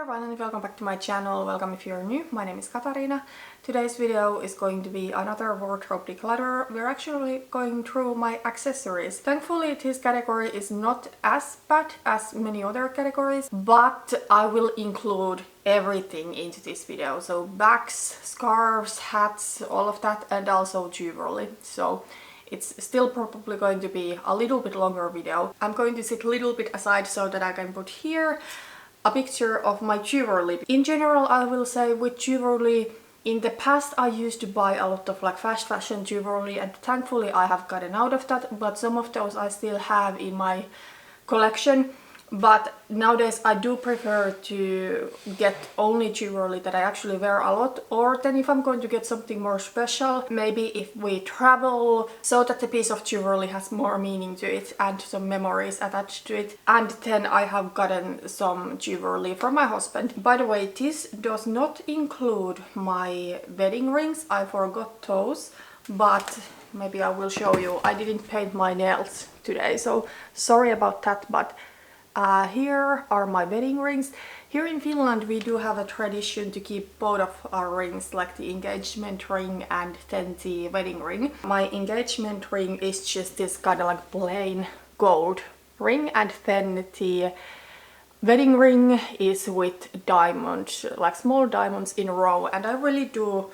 everyone and welcome back to my channel. Welcome if you're new. My name is Katarina. Today's video is going to be another wardrobe declutter. We're actually going through my accessories. Thankfully this category is not as bad as many other categories, but I will include everything into this video. So bags, scarves, hats, all of that, and also jewelry. So it's still probably going to be a little bit longer video. I'm going to sit a little bit aside so that I can put here a picture of my jewelry. In general, I will say with jewelry, in the past I used to buy a lot of like fast fashion jewelry, and thankfully I have gotten out of that, but some of those I still have in my collection. But nowadays I do prefer to get only jewelry that I actually wear a lot, or then if I'm going to get something more special, maybe if we travel, so that the piece of jewelry has more meaning to it and some memories attached to it. And then I have gotten some jewelry from my husband. By the way, this does not include my wedding rings. I forgot those, but maybe I will show you. I didn't paint my nails today, so sorry about that, but here are my wedding rings. Here in Finland we do have a tradition to keep both of our rings, like the engagement ring and then the wedding ring. My engagement ring is just this kind of like plain gold ring, and then the wedding ring is with diamonds, like small diamonds in a row, and I really do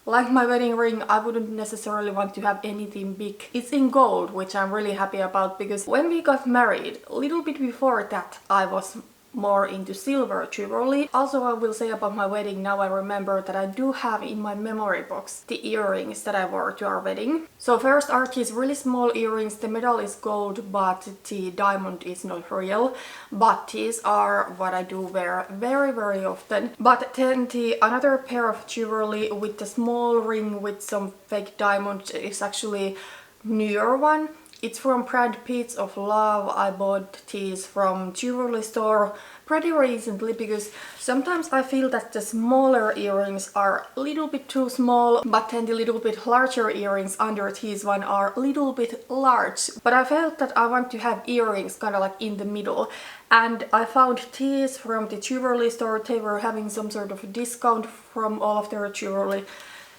like my wedding ring. I wouldn't necessarily want to have anything big. It's in gold, which I'm really happy about, because when we got married, a little bit before that, I was more into silver jewelry. Also, I will say about my wedding, now I remember that I do have in my memory box the earrings that I wore to our wedding. So first are these really small earrings. The metal is gold, but the diamond is not real. But these are what I do wear very, very often. But then the another pair of jewelry with the small ring with some fake diamonds is actually newer one. It's from brand Peach of Love. I bought these from Jewerly store pretty recently, because sometimes I feel that the smaller earrings are a little bit too small, but then the little bit larger earrings under these one are a little bit large. But I felt that I want to have earrings kind of like in the middle, and I found these from the Jewerly store. They were having some sort of discount from all of their jewelry,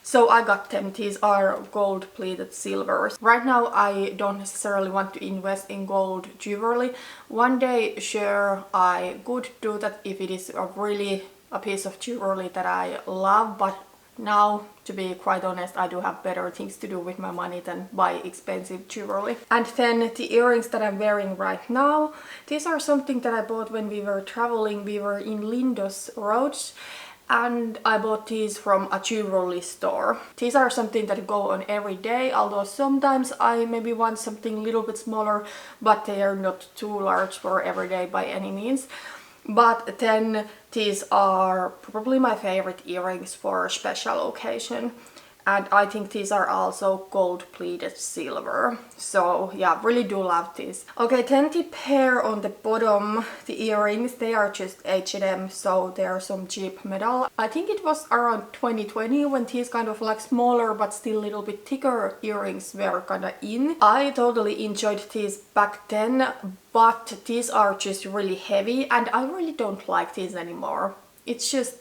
so I got them. These are gold plated silvers. Right now I don't necessarily want to invest in gold jewelry. One day, sure, I could do that if it is a piece of jewelry that I love, but now, to be quite honest, I do have better things to do with my money than buy expensive jewelry. And then the earrings that I'm wearing right now, these are something that I bought when we were traveling. We were in Lindos, Rhodes, and I bought these from a Jewerly store. These are something that go on every day, although sometimes I maybe want something a little bit smaller, but they are not too large for every day by any means. But then these are probably my favorite earrings for a special occasion. And I think these are also gold plated silver. So yeah, really do love these. Okay, then the pair on the bottom, the earrings, they are just H&M, so they are some cheap metal. I think it was around 2020 when these kind of like smaller but still a little bit thicker earrings were kind of in. I totally enjoyed these back then, but these are just really heavy and I really don't like these anymore. It's just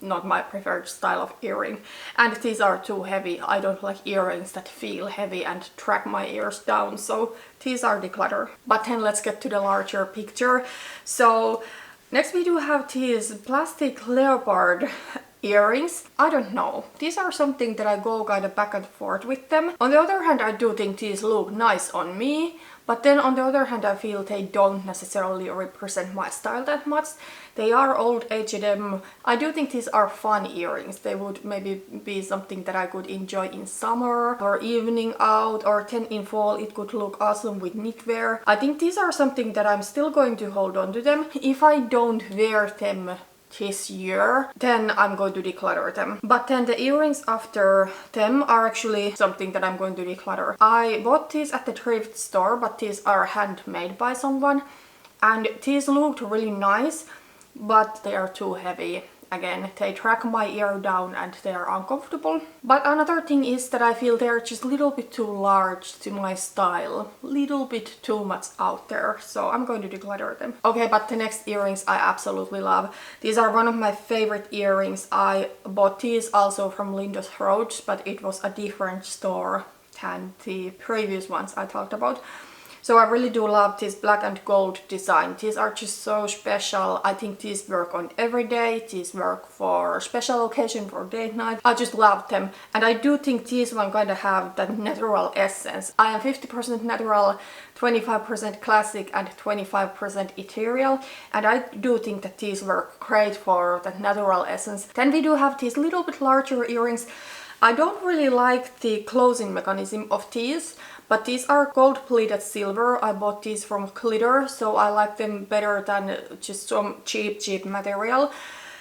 not my preferred style of earring, and these are too heavy. I don't like earrings that feel heavy and drag my ears down, so these are declutter. But then let's get to the larger picture. So next we do have these plastic leopard earrings. I don't know, these are something that I go kind of back and forth with them. On the other hand, I do think these look nice on me, but then on the other hand I feel they don't necessarily represent my style that much. They are old H&M. I do think these are fun earrings. They would maybe be something that I could enjoy in summer or evening out, or then in fall it could look awesome with knitwear. I think these are something that I'm still going to hold on to them. If I don't wear them this year, then I'm going to declutter them. But then the earrings after them are actually something that I'm going to declutter. I bought these at the thrift store, but these are handmade by someone, and these looked really nice, but they are too heavy again, they drag my ear down and they are uncomfortable. But another thing is that I feel they're just a little bit too large to my style. Little bit too much out there. So I'm going to declutter them. Okay, but the next earrings I absolutely love. These are one of my favorite earrings. I bought these also from Lindos Rhodes, but it was a different store than the previous ones I talked about. So I really do love this black and gold design. These are just so special. I think these work on every day. These work for special occasion, for date night. I just love them. And I do think these one kind of have that natural essence. I am 50% natural, 25% classic and 25% ethereal. And I do think that these work great for that natural essence. Then we do have these little bit larger earrings. I don't really like the closing mechanism of these, but these are gold-plated silver. I bought these from Glitter, so I like them better than just some cheap material.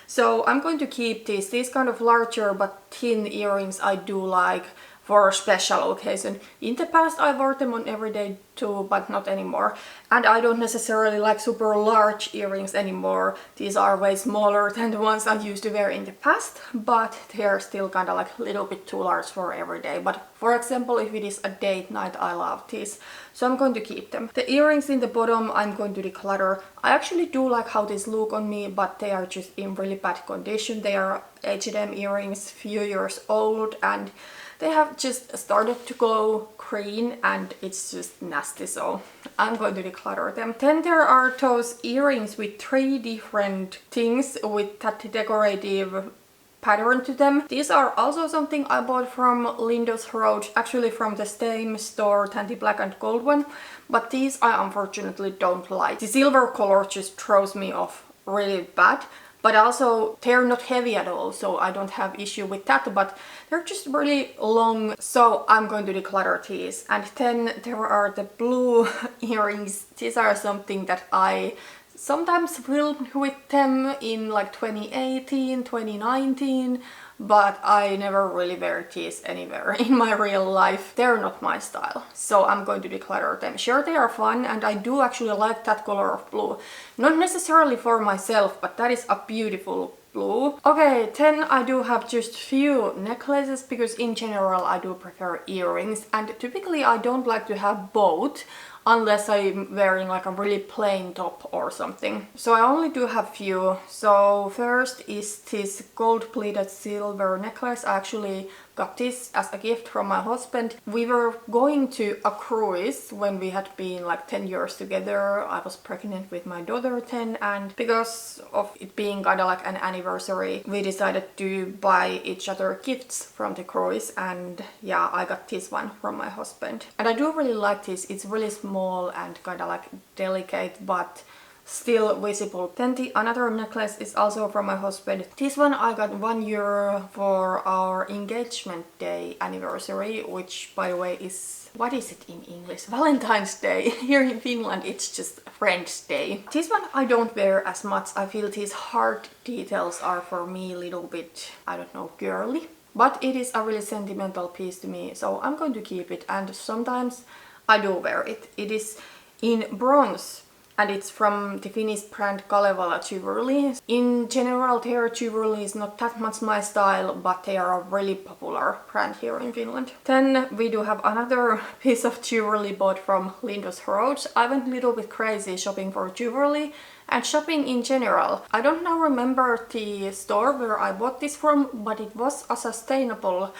So I'm going to keep these. These kind of larger but thin earrings I do like for a special occasion. In the past I wore them on everyday too, but not anymore. And I don't necessarily like super large earrings anymore. These are way smaller than the ones I used to wear in the past, but they're still kind of like a little bit too large for everyday. But for example, if it is a date night, I love these. So I'm going to keep them. The earrings in the bottom I'm going to declutter. I actually do like how these look on me, but they are just in really bad condition. They are H&M earrings, few years old, and they have just started to go green and it's just nasty, so I'm going to declutter them. Then there are those earrings with 3 different things with that decorative pattern to them. These are also something I bought from Lindos Rhodes, actually from the same store than the black and gold one, but these I unfortunately don't like. The silver color just throws me off really bad. But also, they're not heavy at all, so I don't have issue with that, but they're just really long, so I'm going to declutter these. And then there are the blue earrings. These are something that I sometimes filmed with them in like 2018, 2019, but I never really wear these anywhere in my real life. They're not my style, so I'm going to declutter them. Sure, they are fun, and I do actually like that color of blue. Not necessarily for myself, but that is a beautiful blue. Okay, then I do have just few necklaces, because in general I do prefer earrings, and typically I don't like to have both unless I'm wearing like a really plain top or something. So I only do have few. So first is this gold-plated silver necklace. I actually got this as a gift from my husband. We were going to a cruise when we had been like 10 years together. I was pregnant with my daughter then, and because of it being kind of like an anniversary, we decided to buy each other gifts from the cruise, and yeah, I got this one from my husband. And I do really like this. It's really small and kind of like delicate, but still visible. Then the another necklace is also from my husband. This one I got 1 year for our engagement day anniversary, which by the way is, what is it in English? Valentine's Day. Here in Finland it's just Friend's Day. This one I don't wear as much. I feel these heart details are for me a little bit, I don't know, girly. But it is a really sentimental piece to me, so I'm going to keep it, and sometimes I do wear it. It is in bronze, and it's from the Finnish brand Kalevala Jewerly. In general, their jewelry is not that much my style, but they are a really popular brand here in Finland. Then we do have another piece of jewelry bought from Lindos Rhodes. I went a little bit crazy shopping for jewelry and shopping in general. I don't now remember the store where I bought this from, but it was a sustainable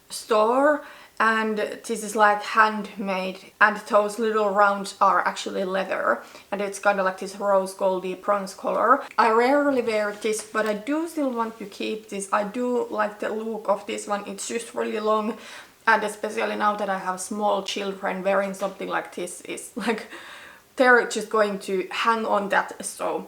store. And this is like handmade, and those little rounds are actually leather, and it's kind of like this rose goldy bronze color. I rarely wear this, but I do still want to keep this. I do like the look of this one. It's just really long, and especially now that I have small children, wearing something like this is like they're just going to hang on that, so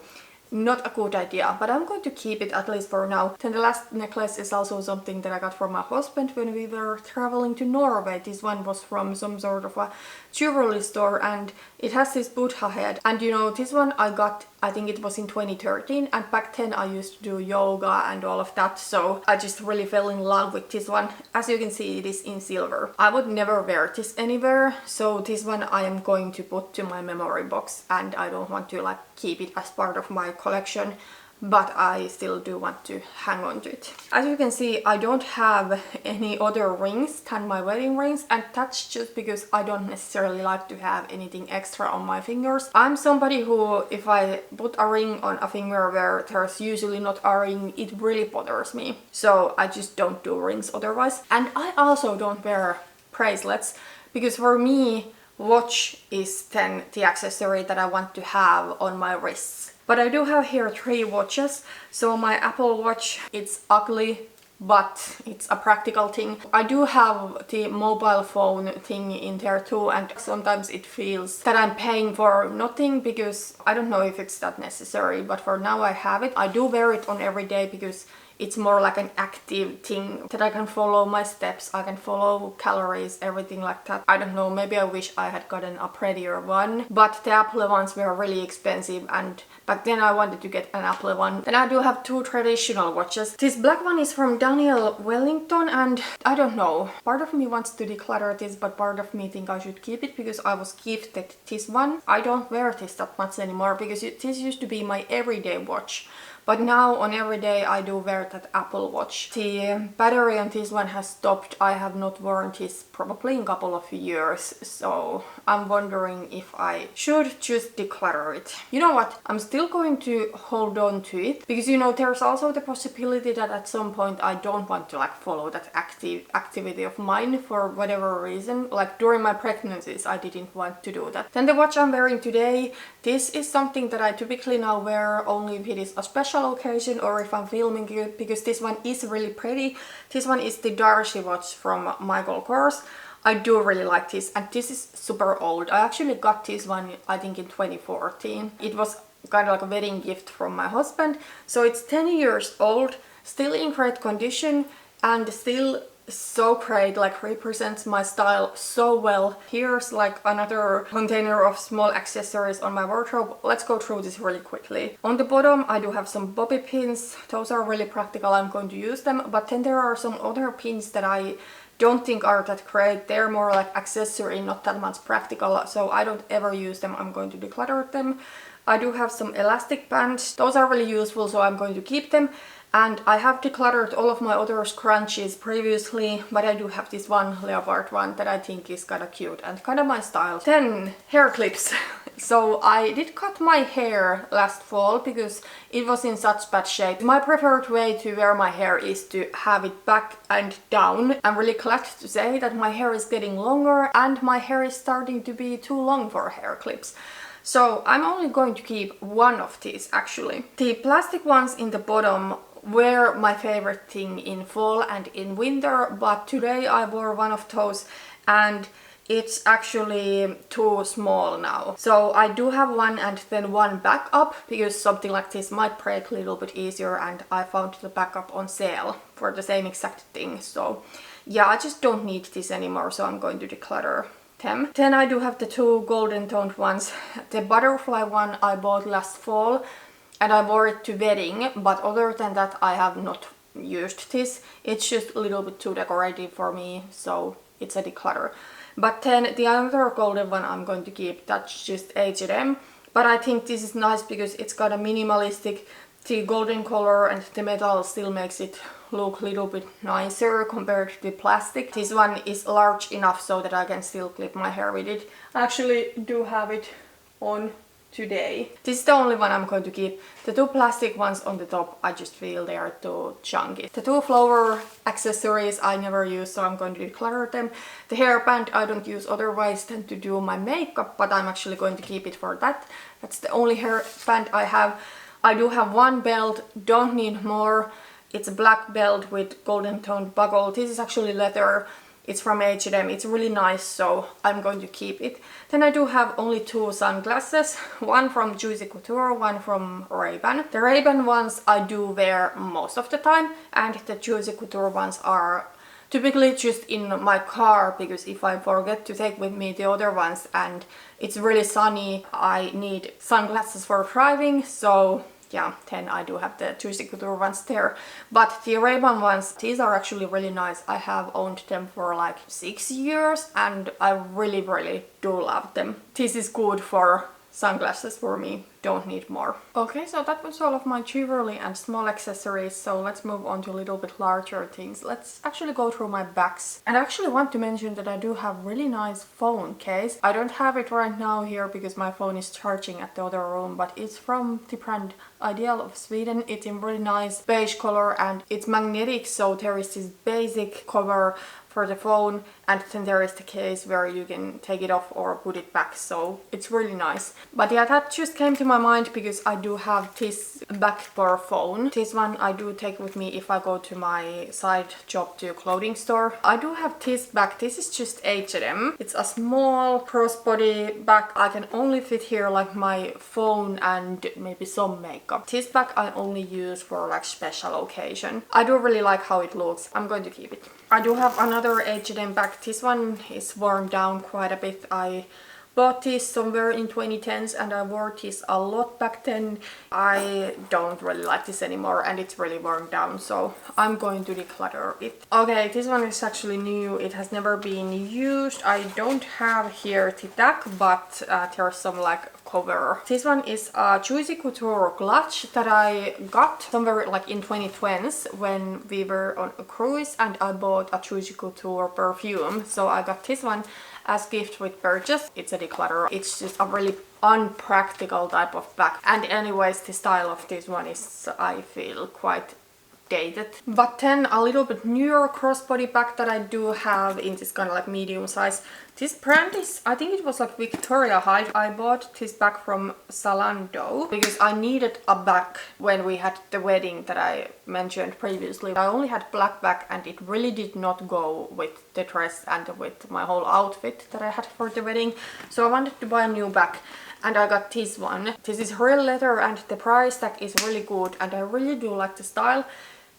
not a good idea, but I'm going to keep it at least for now. Then the last necklace is also something that I got from my husband when we were traveling to Norway. This one was from some sort of a jewelry store, and it has this Buddha head. And you know, this one I got, I think it was in 2013, and back then I used to do yoga and all of that, so I just really fell in love with this one. As you can see, it is in silver. I would never wear this anywhere, so this one I am going to put to my memory box, and I don't want to like keep it as part of my collection. but I still do want to hang on to it. As you can see, I don't have any other rings than my wedding rings, and that's just because I don't necessarily like to have anything extra on my fingers. I'm somebody who, if I put a ring on a finger where there's usually not a ring, it really bothers me. So I just don't do rings otherwise. And I also don't wear bracelets, because for me, watch is then the accessory that I want to have on my wrists. But I do have here 3 watches. So my Apple Watch, it's ugly, but it's a practical thing. I do have the mobile phone thing in there too, and sometimes it feels that I'm paying for nothing, because I don't know if it's that necessary, but for now I have it. I do wear it on every day because it's more like an active thing that I can follow my steps, I can follow calories, everything like that. I don't know, maybe I wish I had gotten a prettier one, but the Apple ones were really expensive, and back then I wanted to get an Apple one. Then I do have 2 traditional watches. This black one is from Daniel Wellington, and I don't know, part of me wants to declutter this, but part of me think I should keep it because I was gifted this one. I don't wear this that much anymore because this used to be my everyday watch. But now on every day I do wear that Apple Watch. The battery on this one has stopped. I have not worn this probably in a couple of years, so I'm wondering if I should just declutter it. You know what? I'm still going to hold on to it, because you know there's also the possibility that at some point I don't want to like follow that activity of mine for whatever reason. Like during my pregnancies I didn't want to do that. Then the watch I'm wearing today, this is something that I typically now wear only if it is a special occasion or if I'm filming it, because this one is really pretty. This one is the Darci watch from Michael Kors. I do really like this, and this is super old. I actually got this one I think in 2014. It was kind of like a wedding gift from my husband, so it's 10 years old, still in great condition, and still so great, like represents my style so well. Here's like another container of small accessories on my wardrobe. Let's go through this really quickly. On the bottom I do have some bobby pins. Those are really practical, I'm going to use them. But then there are some other pins that I don't think are that great. They're more like accessory, not that much practical, so I don't ever use them. I'm going to declutter them. I do have some elastic bands. Those are really useful, so I'm going to keep them. And I have decluttered all of my other scrunchies previously, but I do have this one leopard one that I think is kind of cute and kind of my style. Then hair clips. So I did cut my hair last fall because it was in such bad shape. My preferred way to wear my hair is to have it back and down. I'm really glad to say that my hair is getting longer and my hair is starting to be too long for hair clips. So I'm only going to keep one of these actually. The plastic ones in the bottom were my favorite thing in fall and in winter, but today I wore one of those and it's actually too small now. So I do have one and then one backup, because something like this might break a little bit easier, and I found the backup on sale for the same exact thing. So yeah, I just don't need this anymore, so I'm going to declutter them. Then I do have the 2 golden toned ones. The butterfly one I bought last fall and I wore it to wedding, but other than that I have not used this. It's just a little bit too decorative for me, so it's a declutter. But then the other golden one I'm going to keep, that's just H&M. But I think this is nice because it's got a minimalistic, the golden color and the metal still makes it look a little bit nicer compared to the plastic. This one is large enough so that I can still clip my hair with it. I actually do have it on today. This is the only one I'm going to keep. The 2 plastic ones on the top, I just feel they are too chunky. The 2 flower accessories I never use, so I'm going to declutter them. The hairband I don't use otherwise than to do my makeup, but I'm actually going to keep it for that. That's the only hairband I have. I do have one belt, don't need more. It's a black belt with golden toned buckle. This is actually leather. It's from H&M. It's really nice, so I'm going to keep it. Then I do have only 2 sunglasses. One from Juicy Couture, one from Ray-Ban. The Ray-Ban ones I do wear most of the time, and the Juicy Couture ones are typically just in my car, because if I forget to take with me the other ones and it's really sunny, I need sunglasses for driving, so yeah, then I do have the Juicy Couture ones there. But the Ray-Ban ones, these are actually really nice. I have owned them for like 6 years and I really do love them. This is good for sunglasses for me. don't need more. Okay, so that was all of my jewelry and small accessories, so let's move on to a little bit larger things. Let's actually go through my bags. And I actually want to mention that I do have really nice phone case. I don't have it right now here because my phone is charging at the other room, but it's from the brand Ideal of Sweden. It's in really nice beige color and it's magnetic, so there is this basic cover for the phone and then there is the case where you can take it off or put it back, so it's really nice. But yeah, that just came to my mind because I do have this bag for phone. This one I do take with me if I go to my side job to a clothing store. I do have this bag. This is just H&M. It's a small crossbody bag. I can only fit here like my phone and maybe some makeup. This bag I only use for like special occasion. I do really like how it looks. I'm going to keep it. I do have another H&M bag. This one is worn down quite a bit. I bought this somewhere in 2010s and I wore this a lot back then. I don't really like this anymore and it's really worn down, so I'm going to declutter it. Okay, this one is actually new. It has never been used. I don't have here the tag, but there's some like cover. This one is a Juicy Couture clutch that I got somewhere like in 2020s when we were on a cruise and I bought a Juicy Couture perfume. So I got this one as gift with purchase. It's a declutter. It's just a really unpractical type of bag. And anyways, the style of this one is, I feel, quite dated. But then a little bit newer crossbody bag that I do have in this kind of like medium size. This brand is, I think it was like Victoria Height. I bought this bag from Zalando because I needed a bag when we had the wedding that I mentioned previously. I only had black bag and it really did not go with the dress and with my whole outfit that I had for the wedding. So I wanted to buy a new bag. And I got this one. This is real leather and the price tag is really good and I really do like the style.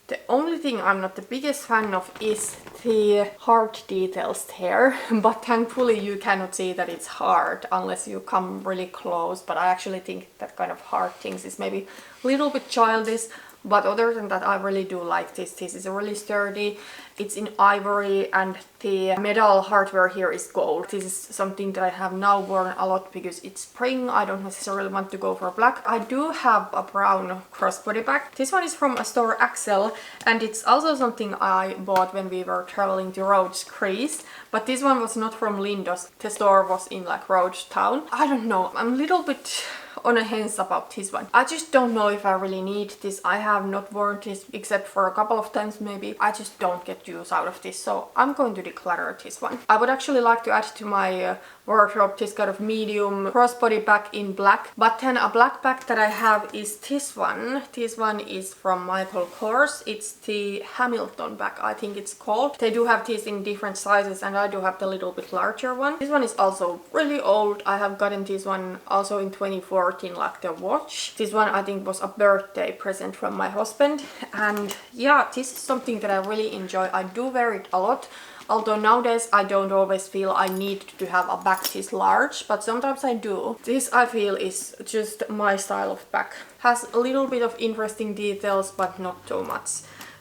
The only thing I'm not the biggest fan of is the hard details there, but thankfully you cannot see that it's hard unless you come really close. But I actually think that kind of hard things is maybe a little bit childish. But other than that, I really do like this. This is really sturdy. It's in ivory and the metal hardware here is gold. This is something that I have now worn a lot because it's spring. I don't necessarily want to go for black. I do have a brown crossbody bag. This one is from a store Axel and it's also something I bought when we were traveling to Rhodes, Greece. But this one was not from Lindos. The store was in like Rhodes town. I don't know. I'm a little bit on a hence about this one. I just don't know if I really need this. I have not worn this except for a couple of times maybe. I just don't get use out of this, so I'm going to declutter this one. I would actually like to add to my wardrobe this kind of medium crossbody bag in black, but then a black bag that I have is this one. This one is from Michael Kors. It's the Hamilton bag, I think it's called. They do have these in different sizes and I do have the little bit larger one. This one is also really old. I have gotten this one also in 2014, like the watch. This one I think was a birthday present from my husband, and yeah, this is something that I really enjoy. I do wear it a lot. Although nowadays I don't always feel I need to have a bag this large, but sometimes I do. This I feel is just my style of bag. Has a little bit of interesting details, but not too much.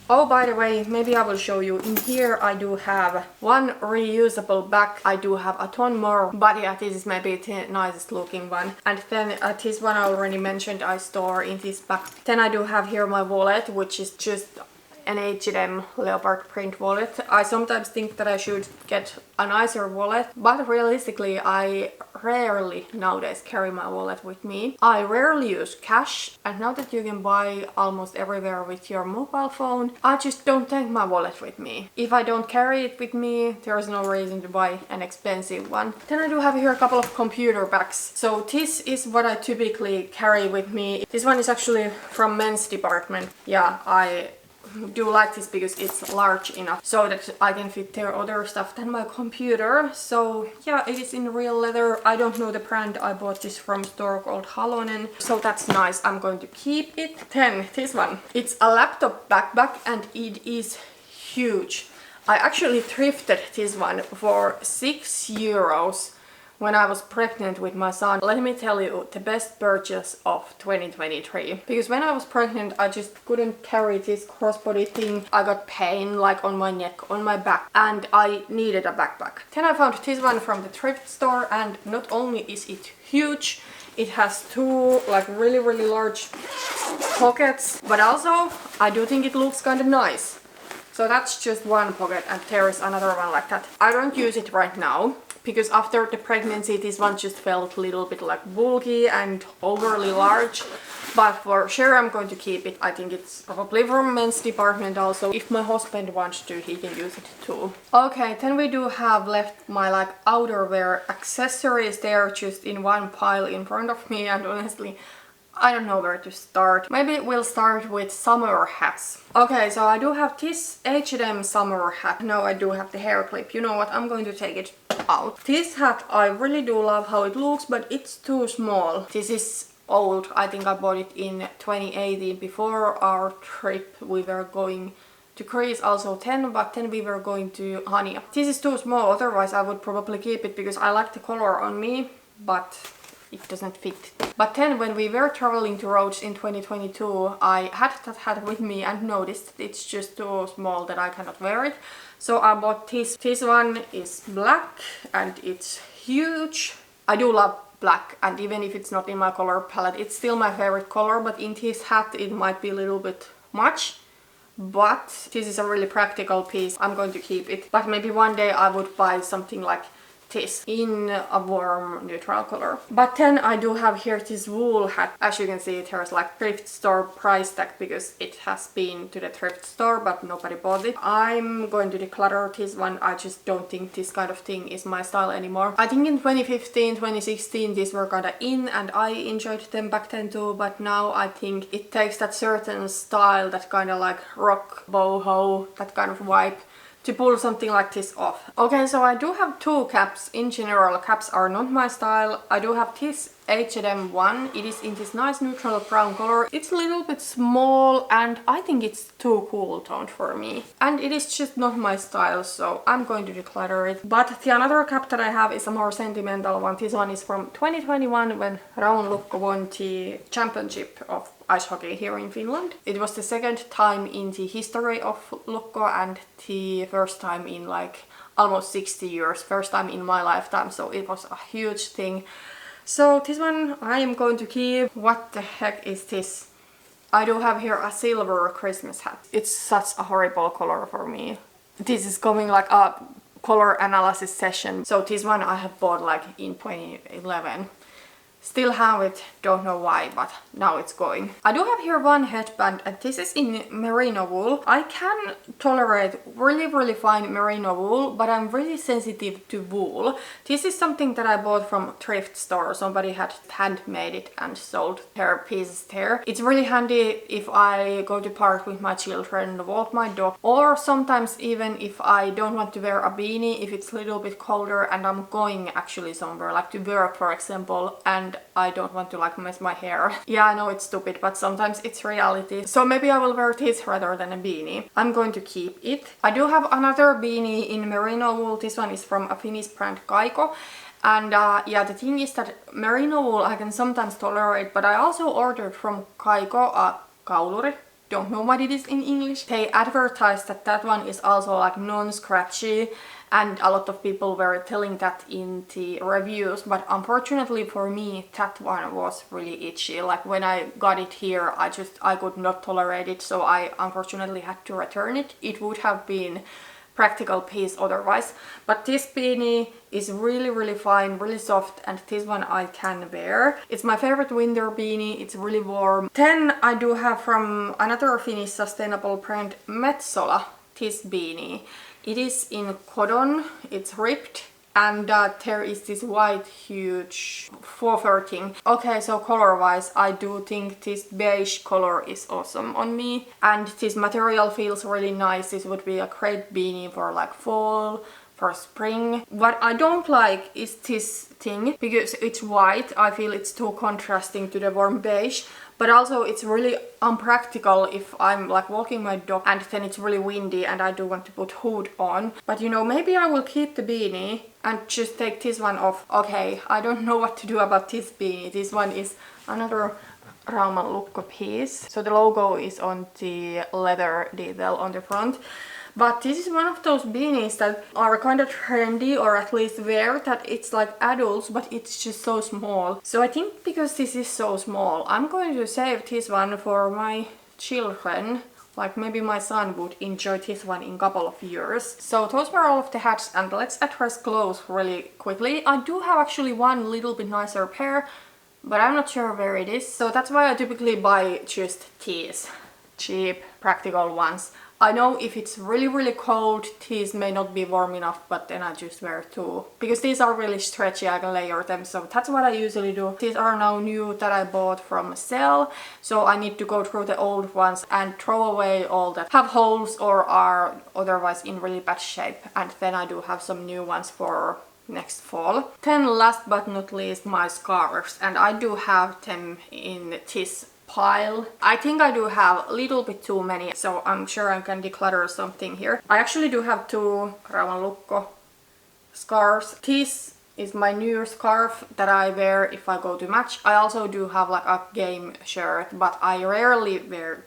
Oh, by the way, maybe I will show you. In here I do have one reusable bag. I do have a ton more, but yeah, this is maybe the nicest looking one. And then this one I already mentioned I store in this bag. Then I do have here my wallet, which is just an H&M leopard print wallet. I sometimes think that I should get a nicer wallet, but realistically I rarely nowadays carry my wallet with me. I rarely use cash, and now that you can buy almost everywhere with your mobile phone, I just don't take my wallet with me. If I don't carry it with me, there is no reason to buy an expensive one. Then I do have here a couple of computer bags. So this is what I typically carry with me. This one is actually from men's department. Yeah, I do like this because it's large enough so that I can fit there other stuff than my computer. So yeah, it is in real leather. I don't know the brand. I bought this from a store called Halonen, so that's nice. I'm going to keep it. Then this one, it's a laptop backpack and it is huge. I actually thrifted this one for €6 when I was pregnant with my son. Let me tell you, the best purchase of 2023. Because when I was pregnant, I just couldn't carry this crossbody thing. I got pain like on my neck, on my back, and I needed a backpack. Then I found this one from the thrift store, and not only is it huge, It has two like really large pockets, but also I do think it looks kind of nice. So that's just one pocket, and there is another one like that. I don't use it right now because after the pregnancy this one just felt a little bit like bulky and overly large. But for sure I'm going to keep it. I think it's probably from men's department also. If my husband wants to, he can use it too. Okay, then we do have left my like outerwear accessories. They're just in one pile in front of me, and honestly I don't know where to start. Maybe we'll start with summer hats. Okay, so I do have this H&M summer hat. No, I do have the hair clip. You know what? I'm going to take it out. This hat, I really do love how it looks, but it's too small. This is old. I think I bought it in 2018 before our trip. We were going to Greece also but then we were going to Hania. This is too small, otherwise I would probably keep it because I like the color on me, but it doesn't fit. But then when we were traveling to Rhodes in 2022, I had that hat with me and noticed it's just too small that I cannot wear it. So I bought this. This one is black and it's huge. I do love black, and even if it's not in my color palette, it's still my favorite color, but in this hat it might be a little bit much. But this is a really practical piece. I'm going to keep it. But maybe one day I would buy something like this in a warm neutral color. But then I do have here this wool hat. As you can see, it has like thrift store price tag because it has been to the thrift store but nobody bought it. I'm going to declutter this one. I just don't think this kind of thing is my style anymore. I think in 2015, 2016 these were kinda in and I enjoyed them back then too, but now I think it takes that certain style, that kinda like rock, boho, that kind of vibe, to pull something like this off. Okay, so I do have two caps. In general, caps are not my style. I do have this H&M one. It is in this nice neutral brown color. It's a little bit small and I think it's too cool toned for me. And it is just not my style, so I'm going to declutter it. But the another cap that I have is a more sentimental one. This one is from 2021 when Raun Lukko won the championship of ice hockey here in Finland. It was the second time in the history of Lukko and the first time in like almost 60 years. First time in my lifetime, so it was a huge thing. So this one I am going to keep. What the heck is this? I do have here a silver Christmas hat. It's such a horrible color for me. This is coming like a color analysis session. So this one I have bought like in 2011. Still have it, don't know why, but now it's going. I do have here one headband and this is in merino wool. I can tolerate really fine merino wool, but I'm really sensitive to wool. This is something that I bought from thrift store. Somebody had handmade it and sold their pieces there. It's really handy if I go to park with my children, walk my dog, or sometimes even if I don't want to wear a beanie, if it's a little bit colder and I'm going actually somewhere, like to work for example, and I don't want to like mess my hair. Yeah, I know it's stupid, but sometimes it's reality. So maybe I will wear this rather than a beanie. I'm going to keep it. I do have another beanie in merino wool. This one is from a Finnish brand Kaiko. And yeah, the thing is that merino wool I can sometimes tolerate, but I also ordered from Kaiko a kauluri. Don't know what it is in English. They advertised that that one is also like non-scratchy, and a lot of people were telling that in the reviews, but unfortunately for me that one was really itchy. Like when I got it here, I could not tolerate it, so I unfortunately had to return it. It would have been practical piece otherwise. But this beanie is really fine, really soft, and this one I can wear. It's my favorite winter beanie. It's really warm. Then I do have from another Finnish sustainable brand, Metsola, this beanie. It is in cotton, it's ripped, and there is this white huge fur thing. Okay, so color wise I do think this beige color is awesome on me, and this material feels really nice. This would be a great beanie for like fall, for spring. What I don't like is this thing because it's white. I feel it's too contrasting to the warm beige. But also it's really unpractical if I'm like walking my dog and then it's really windy and I do want to put hood on. But you know, maybe I will keep the beanie and just take this one off. Okay, I don't know what to do about this beanie. This one is another Rauman Lukko piece. So the logo is on the leather detail on the front. But this is one of those beanies that are kind of trendy, or at least wear, that it's like adults, but it's just so small. So I think because this is so small, I'm going to save this one for my children. Like maybe my son would enjoy this one in a couple of years. So those were all of the hats, and let's address clothes really quickly. I do have actually one little bit nicer pair, but I'm not sure where it is. So that's why I typically buy just these cheap, practical ones. I know if it's really cold, these may not be warm enough, but then I just wear two. Because these are really stretchy, I can layer them, so that's what I usually do. These are now new that I bought from sale, so I need to go through the old ones and throw away all that have holes or are otherwise in really bad shape. And then I do have some new ones for next fall. Then last but not least, my scarves, and I do have them in this pile. I think I do have a little bit too many, so I'm sure I can declutter something here. I actually do have two Rauhanlukko scarves. This is my new scarf that I wear if I go to match. I also do have like a game shirt, but I rarely wear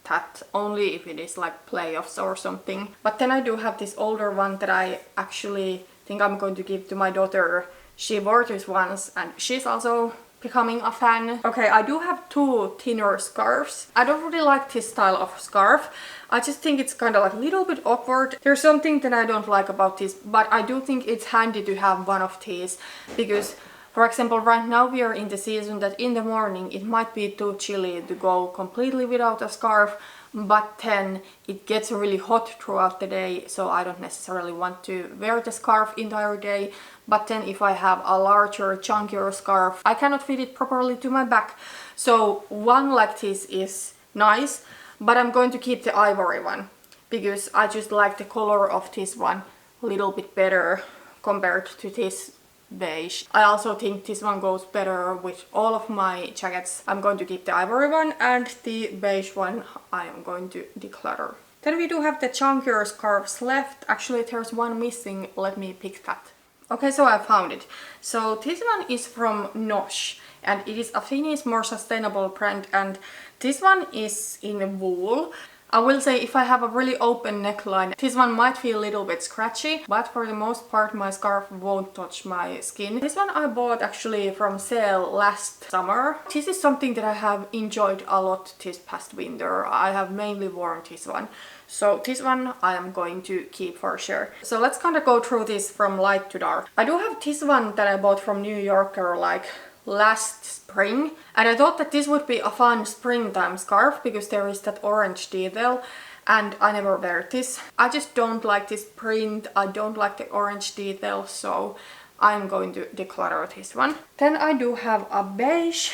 that, only if it is like playoffs or something. But then I do have this older one that I actually think I'm going to give to my daughter. She wore this once and she's also becoming a fan. Okay, I do have two thinner scarves. I don't really like this style of scarf. I just think it's kind of like a little bit awkward. There's something that I don't like about this, but I do think it's handy to have one of these because, for example, right now we are in the season that in the morning it might be too chilly to go completely without a scarf, but then it gets really hot throughout the day, so I don't necessarily want to wear the scarf entire day. But then if I have a larger, chunkier scarf, I cannot fit it properly to my back. So one like this is nice, but I'm going to keep the ivory one because I just like the color of this one a little bit better compared to this beige. I also think this one goes better with all of my jackets. I'm going to keep the ivory one, and the beige one I am going to declutter. Then we do have the chunkier scarves left. Actually, there's one missing. Let me pick that. Okay, so I found it. So this one is from Nosh, and it is a Finnish, more sustainable brand, and this one is in wool. I will say if I have a really open neckline, this one might feel a little bit scratchy, but for the most part my scarf won't touch my skin. This one I bought actually from sale last summer. This is something that I have enjoyed a lot this past winter. I have mainly worn this one. So this one I am going to keep for sure. So let's kind of go through this from light to dark. I do have this one that I bought from New Yorker like last spring, and I thought that this would be a fun springtime scarf because there is that orange detail, and I never wear this. I just don't like this print, I don't like the orange detail, so I'm going to declutter this one. Then I do have a beige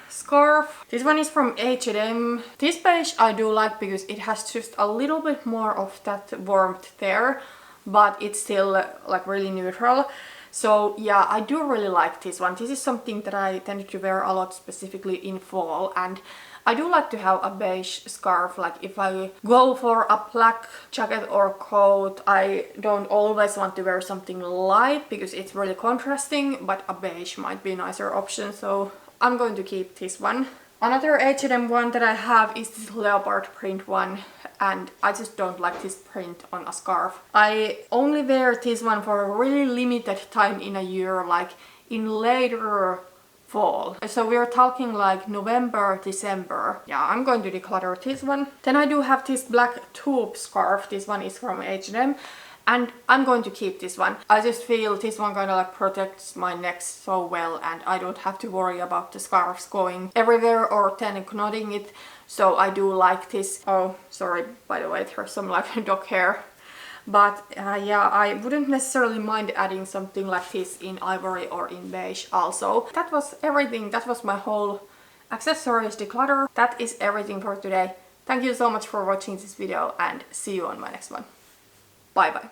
scarf. This one is from H&M. This beige I do like because it has just a little bit more of that warmth there, but it's still like really neutral. So yeah, I do really like this one. This is something that I tend to wear a lot, specifically in fall, and I do like to have a beige scarf. Like if I go for a black jacket or coat, I don't always want to wear something light because it's really contrasting, but a beige might be a nicer option, so I'm going to keep this one. Another H&M one that I have is this leopard print one, and I just don't like this print on a scarf. I only wear this one for a really limited time in a year, like in later fall. So we're talking like November, December. Yeah, I'm going to declutter this one. Then I do have this black taupe scarf. This one is from H&M. And I'm going to keep this one. I just feel this one kind of like protects my neck so well, and I don't have to worry about the scarves going everywhere or then knotting it. So I do like this. Oh, sorry, by the way, there's some like dog hair. But yeah, I wouldn't necessarily mind adding something like this in ivory or in beige also. That was everything. That was my whole accessories declutter. That is everything for today. Thank you so much for watching this video, and see you on my next one. Bye bye.